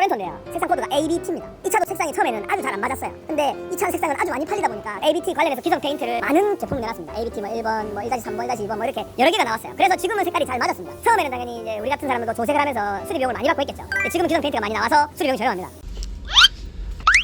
소렌토인데요. 색상 코드가 ABT입니다. 이 차도 색상이 처음에는 아주 잘 안 맞았어요. 근데 이 차 색상은 아주 많이 팔리다 보니까 ABT 관련해서 기성 페인트를 많은 제품을 내놨습니다. ABT 뭐 1번, 뭐 1-3번, 1-2번 뭐 이렇게 여러 개가 나왔어요. 그래서 지금은 색깔이 잘 맞았습니다. 처음에는 당연히 이제 우리 같은 사람들도 조색을 하면서 수리 비용을 많이 받고 있겠죠. 근데 지금은 기성 페인트가 많이 나와서 수리 비용이 저렴합니다.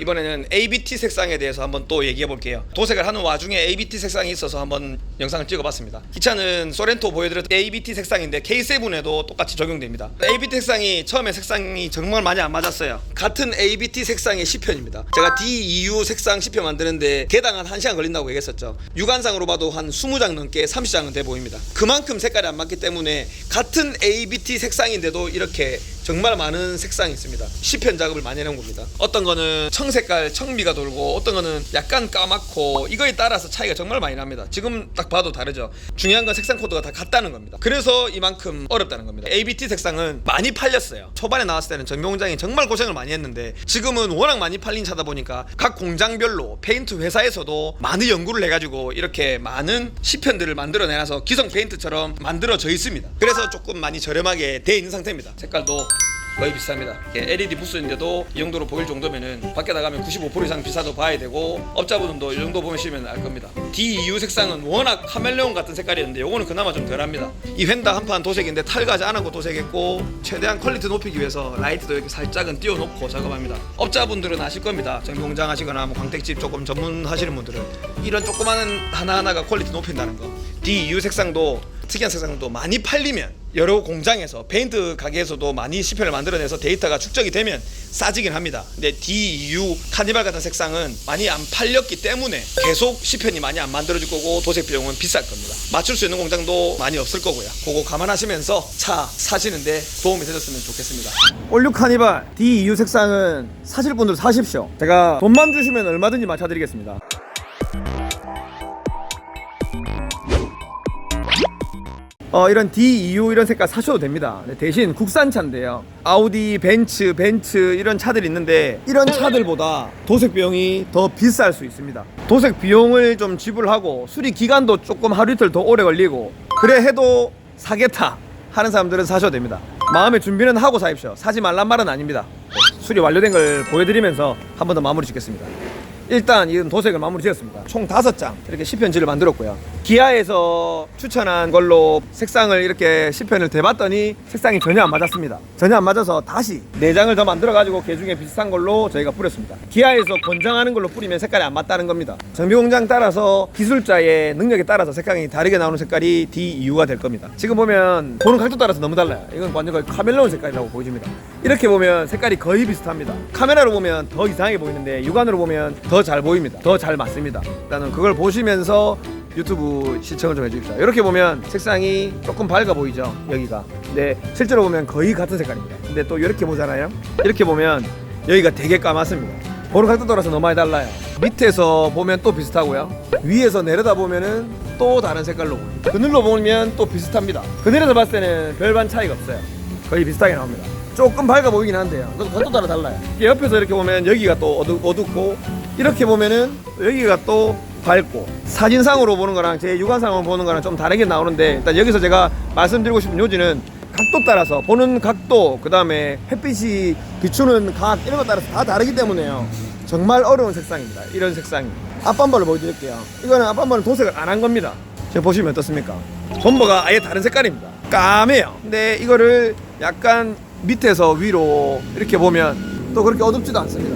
이번에는 ABT 색상에 대해서 한번 또 얘기해 볼게요. 도색을 하는 와중에 ABT 색상이 있어서 한번 영상을 찍어봤습니다. 이 차는 소렌토 보여드렸던 ABT 색상인데 K7에도 똑같이 적용됩니다. ABT 색상이 처음에 색상이 정말 많이 안 맞았어요. 같은 ABT 색상의 10편입니다. 제가 DEU 색상 10편 만드는데 개당 한 1시간 걸린다고 얘기했었죠. 육안상으로 봐도 한 20장 넘게 30장은 돼 보입니다. 그만큼 색깔이 안 맞기 때문에 같은 ABT 색상인데도 이렇게 정말 많은 색상이 있습니다. 10편 작업을 많이 해놓은 겁니다. 어떤 거는 청색깔 청미가 돌고 어떤 거는 약간 까맣고 이거에 따라서 차이가 정말 많이 납니다. 지금 딱 봐도 다르죠. 중요한 건 색상 코드가 다 같다는 겁니다. 그래서 이만큼 어렵다는 겁니다. ABT 색상은 많이 팔렸어요. 초반에 나왔을 때는 전미 공장이 정말 고생을 많이 했는데 지금은 워낙 많이 팔린 차다 보니까 각 공장별로 페인트 회사에서도 많은 연구를 해가지고 이렇게 많은 10편들을 만들어내놔서 기성 페인트처럼 만들어져 있습니다. 그래서 조금 많이 저렴하게 돼 있는 상태입니다. 색깔도 거의 비슷합니다. LED 부스인데도 이 정도로 보일 정도면은 밖에 나가면 95% 이상 비싸도 봐야 되고 업자분들도 이 정도 보시면 알 겁니다. DEU 색상은 워낙 카멜레온 같은 색깔이었는데 요거는 그나마 좀 덜합니다. 이 휀다 한판 도색인데 탈가지 안 하고 도색했고 최대한 퀄리티 높이기 위해서 라이트도 이렇게 살짝은 띄워놓고 작업합니다. 업자분들은 아실 겁니다. 정비공장 하시거나 뭐 광택집 조금 전문하시는 분들은 이런 조그마한 하나하나가 퀄리티 높인다는 거. DEU 색상도 특이한 색상도 많이 팔리면 여러 공장에서 페인트 가게에서도 많이 10편을 만들어내서 데이터가 축적이 되면 싸지긴 합니다. 근데 DEU 카니발 같은 색상은 많이 안 팔렸기 때문에 계속 10편이 많이 안 만들어질 거고 도색 비용은 비쌀 겁니다. 맞출 수 있는 공장도 많이 없을 거고요. 그거 감안하시면서 차 사시는데 도움이 되셨으면 좋겠습니다. 올류 카니발 DEU 색상은 사실 분들 사십시오. 제가 돈만 주시면 얼마든지 맞춰드리겠습니다. 이런 DEU 이런 색깔 사셔도 됩니다. 대신 국산차인데요. 아우디, 벤츠 이런 차들이 있는데 이런 차들보다 도색 비용이 더 비쌀 수 있습니다. 도색 비용을 좀 지불하고 수리 기간도 조금 하루 이틀 더 오래 걸리고 그래 해도 사겠다 하는 사람들은 사셔도 됩니다. 마음의 준비는 하고 사십시오. 사지 말란 말은 아닙니다. 수리 완료된 걸 보여드리면서 한 번 더 마무리 짓겠습니다. 일단 이건 도색을 마무리 지었습니다. 총 5장 이렇게 10편지를 만들었고요. 기아에서 추천한 걸로 색상을 이렇게 10편을 대봤더니 색상이 전혀 안 맞았습니다. 전혀 안 맞아서 다시 4장을 더 만들어가지고 그 중에 비슷한 걸로 저희가 뿌렸습니다. 기아에서 권장하는 걸로 뿌리면 색깔이 안 맞다는 겁니다. 정비공장 따라서 기술자의 능력에 따라서 색깔이 다르게 나오는 색깔이 DEU가 될 겁니다. 지금 보면 보는 각도 따라서 너무 달라요. 이건 완전 거의 카멜레온 색깔이라고 보여집니다. 이렇게 보면 색깔이 거의 비슷합니다. 카메라로 보면 더 이상하게 보이는데 육안으로 보면 더 잘 보입니다. 더 잘 맞습니다. 일단은 그걸 보시면서 유튜브 시청을 좀 해주십시오. 이렇게 보면 색상이 조금 밝아 보이죠, 여기가. 근데 실제로 보면 거의 같은 색깔입니다. 근데 또 이렇게 보잖아요. 이렇게 보면 여기가 되게 까맣습니다. 보는 각도 따라서 너무 많이 달라요. 밑에서 보면 또 비슷하고요. 위에서 내려다 보면은 또 다른 색깔로 보입니다. 그늘로 보면 또 비슷합니다. 그늘에서 봤을 때는 별반 차이가 없어요. 거의 비슷하게 나옵니다. 조금 밝아 보이긴 한데요. 그것도 각도 따라 달라요. 옆에서 이렇게 보면 여기가 또 어둡고 이렇게 보면은 여기가 또 밝고 사진상으로 보는 거랑 제 육안상으로 보는 거랑 좀 다르게 나오는데 일단 여기서 제가 말씀드리고 싶은 요지는 각도 따라서 보는 각도 그 다음에 햇빛이 비추는 각 이런 거 따라서 다 다르기 때문에요. 정말 어려운 색상입니다. 이런 색상이 앞범버를 보여드릴게요. 이거는 앞범버는 도색을 안 한 겁니다. 지금 보시면 어떻습니까? 범버가 아예 다른 색깔입니다. 까매요. 근데 이거를 약간 밑에서 위로 이렇게 보면 또 그렇게 어둡지도 않습니다.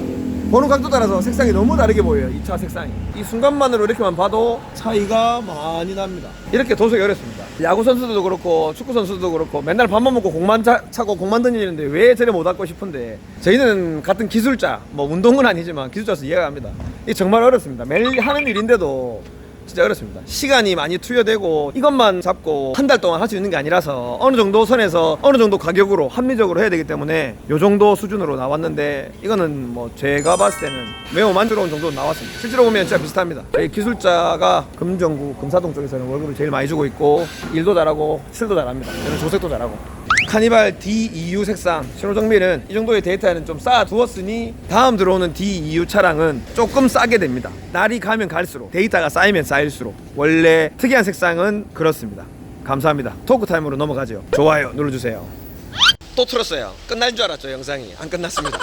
보는 각도 따라서 색상이 너무 다르게 보여요. 이 차 색상이 이 순간만으로 이렇게만 봐도 차이가 많이 납니다. 이렇게 도색이 어렵습니다. 야구 선수들도 그렇고 축구 선수도 그렇고 맨날 밥만 먹고 공만 차고 공만 던지는데 왜 저래 못 할고 싶은데 저희는 같은 기술자 뭐 운동은 아니지만 기술자로서 이해가 갑니다. 이게 정말 어렵습니다. 매일 하는 일인데도 진짜 어렵습니다. 시간이 많이 투여되고 이것만 잡고 한 달 동안 할 수 있는 게 아니라서 어느 정도 선에서 어느 정도 가격으로 합리적으로 해야 되기 때문에 요 정도 수준으로 나왔는데 이거는 뭐 제가 봤을 때는 매우 만족스러운 정도로 나왔습니다. 실제로 보면 진짜 비슷합니다. 저희 기술자가 금정구 금사동 쪽에서는 월급을 제일 많이 주고 있고 일도 잘하고 칠도 잘합니다. 저는 조색도 잘하고. 카니발 DEU 색상 신호정비는 이 정도의 데이터는 좀 쌓아두었으니 다음 들어오는 DEU 차량은 조금 싸게 됩니다. 날이 가면 갈수록 데이터가 쌓이면 쌓일수록 원래 특이한 색상은 그렇습니다. 감사합니다. 토크타임으로 넘어가죠. 좋아요 눌러주세요. 또 틀었어요. 끝날 줄 알았죠. 영상이 안 끝났습니다.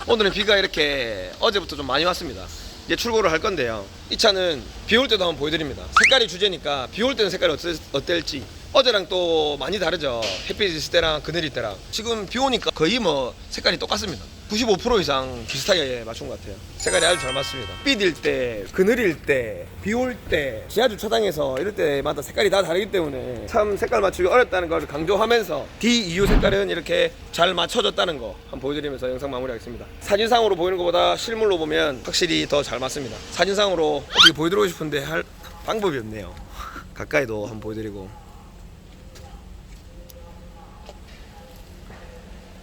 오늘은 비가 이렇게 어제부터 좀 많이 왔습니다. 이제 출고를 할 건데요. 이 차는 비 올 때도 한번 보여드립니다. 색깔이 주제니까 비 올 때는 색깔이 어떨지. 어제랑 또 많이 다르죠. 햇빛 있을 때랑 그늘일 때랑. 지금 비 오니까 거의 뭐 색깔이 똑같습니다. 95% 이상 비슷하게 맞춘 것 같아요. 색깔이 아주 잘 맞습니다. 삐질 때, 그늘일 때, 비 올 때, 지하 주차장에서 이럴 때마다 색깔이 다 다르기 때문에 참 색깔 맞추기 어렵다는 걸 강조하면서 DEU 색깔은 이렇게 잘 맞춰졌다는 거 한번 보여드리면서 영상 마무리하겠습니다. 사진상으로 보이는 것보다 실물로 보면 확실히 더 잘 맞습니다. 사진상으로 어떻게 보여드리고 싶은데 할 방법이 없네요. 가까이도 한번 보여드리고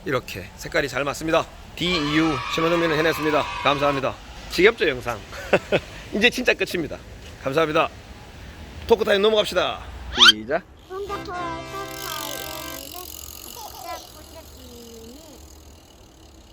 이렇게 색깔이 잘 맞습니다. DEU 신호정리는 해냈습니다. 감사합니다. 지겹죠 영상? 이제 진짜 끝입니다. 감사합니다. 토크타임 넘어갑시다. 시작.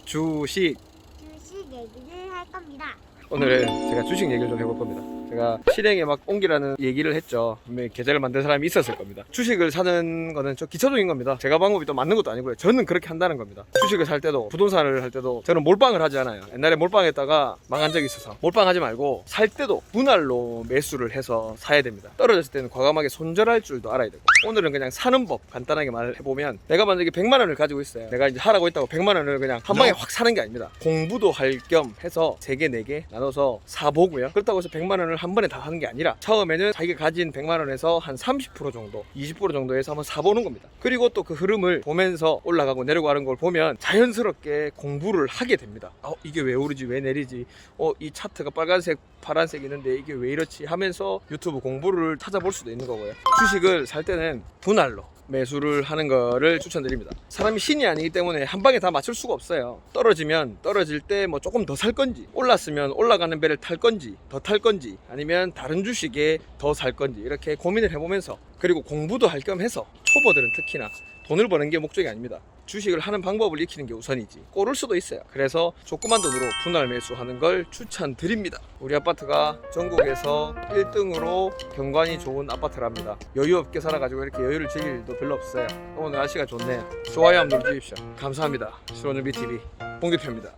주식. 주식 얘기를 할 겁니다. 오늘은 제가 주식 얘기를 좀 해볼 겁니다. 제가 실행에 막 옮기라는 얘기를 했죠. 분명히 계좌를 만든 사람이 있었을 겁니다. 주식을 사는 거는 좀 기초적인 겁니다. 제가 방법이 또 맞는 것도 아니고요. 저는 그렇게 한다는 겁니다. 주식을 살 때도 부동산을 할 때도 저는 몰빵을 하지 않아요. 옛날에 몰빵했다가 망한 적이 있어서 몰빵하지 말고 살 때도 분할로 매수를 해서 사야 됩니다. 떨어졌을 때는 과감하게 손절할 줄도 알아야 되고 오늘은 그냥 사는 법 간단하게 말해보면 내가 만약에 100만 원을 가지고 있어요. 내가 이제 하라고 했다고 100만 원을 그냥 한 방에 확 사는 게 아닙니다. 공부도 할 겸 해서 3개, 4개 나눠서 사보고요. 그렇다고 해서 100만 원을 한 번에 다 하는 게 아니라 처음에는 자기가 가진 100만 원에서 한 30% 정도 20% 정도 해서 한번 사보는 겁니다. 그리고 또 그 흐름을 보면서 올라가고 내려가는 걸 보면 자연스럽게 공부를 하게 됩니다. 이게 왜 오르지 왜 내리지, 이 차트가 빨간색 파란색 있는데 이게 왜 이렇지 하면서 유튜브 공부를 찾아볼 수도 있는 거고요. 주식을 살 때는 분할로 매수를 하는 거를 추천드립니다. 사람이 신이 아니기 때문에 한 방에 다 맞출 수가 없어요. 떨어지면 떨어질 때 뭐 조금 더 살 건지, 올랐으면 올라가는 배를 탈 건지, 더 탈 건지, 아니면 다른 주식에 더 살 건지 이렇게 고민을 해보면서, 그리고 공부도 할 겸 해서, 초보들은 특히나 돈을 버는 게 목적이 아닙니다. 주식을 하는 방법을 익히는 게 우선이지. 꼬를 수도 있어요. 그래서 조그만 돈으로 분할 매수하는 걸 추천드립니다. 우리 아파트가 전국에서 1등으로 경관이 좋은 아파트랍니다. 여유 없게 살아가지고 이렇게 여유를 즐길 일도 별로 없어요. 오늘 날씨가 좋네요. 좋아요 한번 눌러주십시오. 감사합니다. 신혼준비 TV 홍 대표입니다.